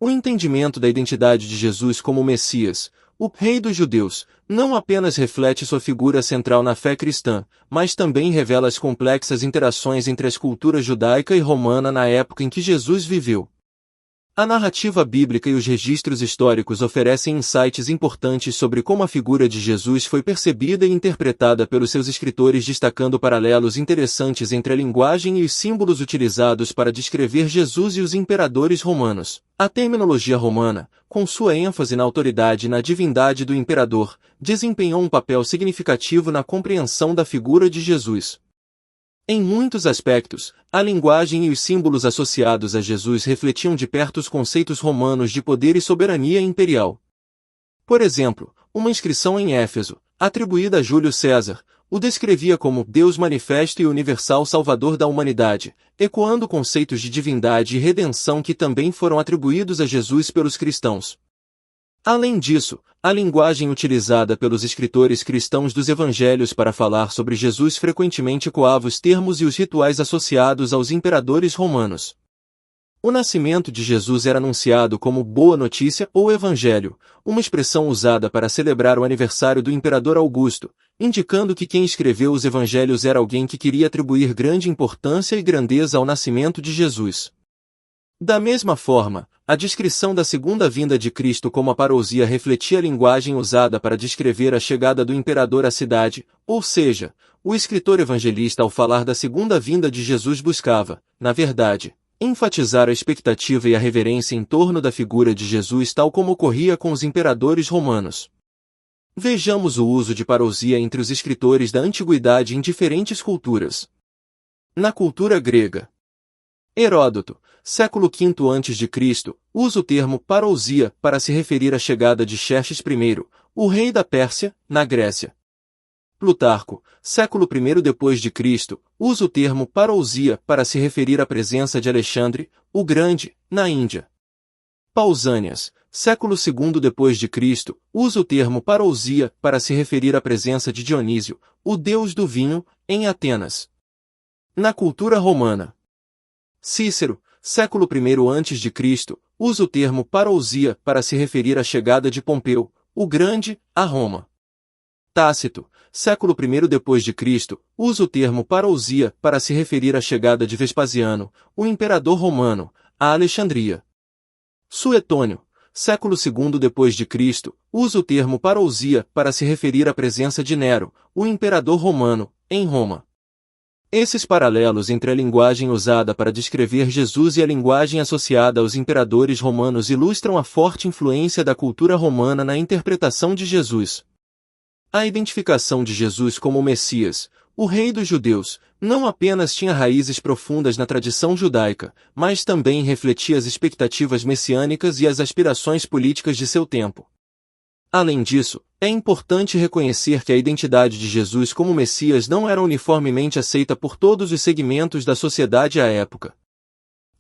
O entendimento da identidade de Jesus como Messias, o Rei dos Judeus, não apenas reflete sua figura central na fé cristã, mas também revela as complexas interações entre as culturas judaica e romana na época em que Jesus viveu. A narrativa bíblica e os registros históricos oferecem insights importantes sobre como a figura de Jesus foi percebida e interpretada pelos seus escritores, destacando paralelos interessantes entre a linguagem e os símbolos utilizados para descrever Jesus e os imperadores romanos. A terminologia romana, com sua ênfase na autoridade e na divindade do imperador, desempenhou um papel significativo na compreensão da figura de Jesus. Em muitos aspectos, a linguagem e os símbolos associados a Jesus refletiam de perto os conceitos romanos de poder e soberania imperial. Por exemplo, uma inscrição em Éfeso, atribuída a Júlio César, o descrevia como Deus manifesto e universal Salvador da humanidade, ecoando conceitos de divindade e redenção que também foram atribuídos a Jesus pelos cristãos. Além disso, a linguagem utilizada pelos escritores cristãos dos evangelhos para falar sobre Jesus frequentemente ecoava os termos e os rituais associados aos imperadores romanos. O nascimento de Jesus era anunciado como boa notícia ou evangelho, uma expressão usada para celebrar o aniversário do imperador Augusto, indicando que quem escreveu os evangelhos era alguém que queria atribuir grande importância e grandeza ao nascimento de Jesus. Da mesma forma, a descrição da segunda vinda de Cristo como a parousia refletia a linguagem usada para descrever a chegada do imperador à cidade, ou seja, o escritor evangelista ao falar da segunda vinda de Jesus buscava, na verdade, enfatizar a expectativa e a reverência em torno da figura de Jesus tal como ocorria com os imperadores romanos. Vejamos o uso de parousia entre os escritores da antiguidade em diferentes culturas. Na cultura grega, Heródoto, século V a.C., usa o termo parousia para se referir à chegada de Xerxes I, o rei da Pérsia, na Grécia. Plutarco, século I d.C., usa o termo parousia para se referir à presença de Alexandre, o Grande, na Índia. Pausânias, século II d.C., usa o termo parousia para se referir à presença de Dionísio, o deus do vinho, em Atenas. Na cultura romana, Cícero, século I a.C., usa o termo parousia para se referir à chegada de Pompeu, o Grande, a Roma. Tácito, século I d.C., usa o termo parousia para se referir à chegada de Vespasiano, o imperador romano, a Alexandria. Suetônio, século II d.C., usa o termo parousia para se referir à presença de Nero, o imperador romano, em Roma. Esses paralelos entre a linguagem usada para descrever Jesus e a linguagem associada aos imperadores romanos ilustram a forte influência da cultura romana na interpretação de Jesus. A identificação de Jesus como o Messias, o Rei dos Judeus, não apenas tinha raízes profundas na tradição judaica, mas também refletia as expectativas messiânicas e as aspirações políticas de seu tempo. Além disso, é importante reconhecer que a identidade de Jesus como Messias não era uniformemente aceita por todos os segmentos da sociedade à época.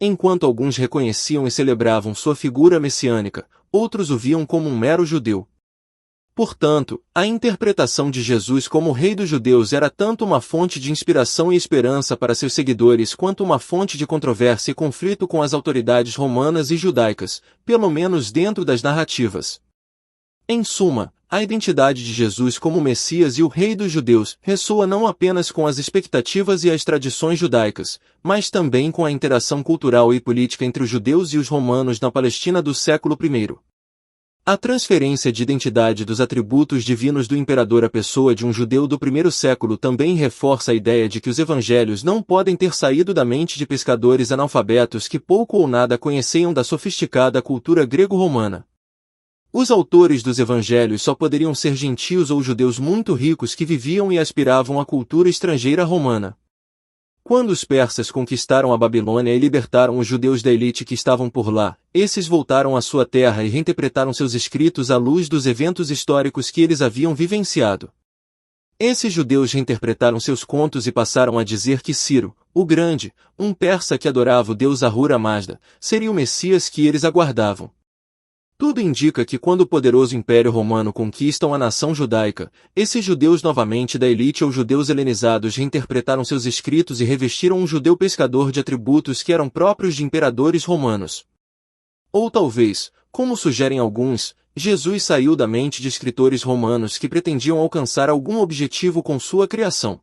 Enquanto alguns reconheciam e celebravam sua figura messiânica, outros o viam como um mero judeu. Portanto, a interpretação de Jesus como Rei dos Judeus era tanto uma fonte de inspiração e esperança para seus seguidores quanto uma fonte de controvérsia e conflito com as autoridades romanas e judaicas, pelo menos dentro das narrativas. Em suma, a identidade de Jesus como Messias e o Rei dos Judeus ressoa não apenas com as expectativas e as tradições judaicas, mas também com a interação cultural e política entre os judeus e os romanos na Palestina do século I. A transferência de identidade dos atributos divinos do imperador à pessoa de um judeu do primeiro século também reforça a ideia de que os evangelhos não podem ter saído da mente de pescadores analfabetos que pouco ou nada conheciam da sofisticada cultura grego-romana. Os autores dos evangelhos só poderiam ser gentios ou judeus muito ricos que viviam e aspiravam à cultura estrangeira romana. Quando os persas conquistaram a Babilônia e libertaram os judeus da elite que estavam por lá, esses voltaram à sua terra e reinterpretaram seus escritos à luz dos eventos históricos que eles haviam vivenciado. Esses judeus reinterpretaram seus contos e passaram a dizer que Ciro, o Grande, um persa que adorava o deus Ahura Mazda, seria o Messias que eles aguardavam. Tudo indica que quando o poderoso Império Romano conquistam a nação judaica, esses judeus novamente da elite ou judeus helenizados reinterpretaram seus escritos e revestiram um judeu pescador de atributos que eram próprios de imperadores romanos. Ou talvez, como sugerem alguns, Jesus saiu da mente de escritores romanos que pretendiam alcançar algum objetivo com sua criação.